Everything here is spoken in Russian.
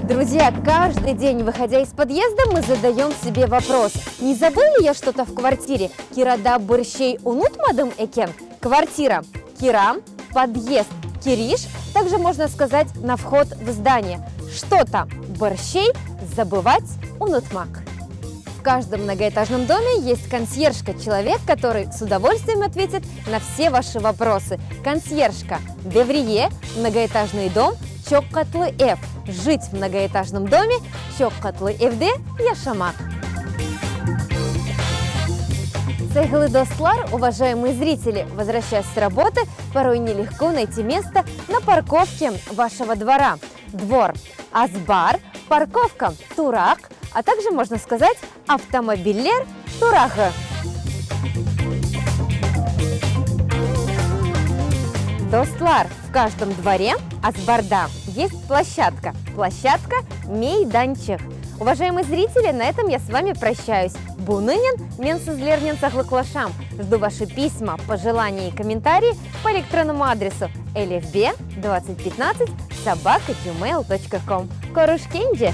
Друзья, каждый день, выходя из подъезда, мы задаем себе вопрос: не забыл ли я что-то в квартире? Кирада борщей унутмадым экен? Квартира кирам, подъезд кириш, также можно сказать на вход в здание. Что-то борщей забывать унутмак. В каждом многоэтажном доме есть консьержка, человек, который с удовольствием ответит на все ваши вопросы. Консьержка Деврие, многоэтажный дом Чоккатлы Эв. Жить в многоэтажном доме Чоккатлы Эвде Яшамак. Сайгылы достлар, уважаемые зрители, возвращаясь с работы, порой нелегко найти место на парковке вашего двора. Двор Азбар, парковка Турак, а также, можно сказать, автомобилер Турага. Достлар, в каждом дворе Азбарда есть площадка. Площадка Мейданчик. Уважаемые зрители, на этом я с вами прощаюсь. Бунынин, менсызлернен саглыклашам. Жду ваши письма, пожелания и комментарии по электронному адресу lfb2015@gmail.com. Корушкенджи!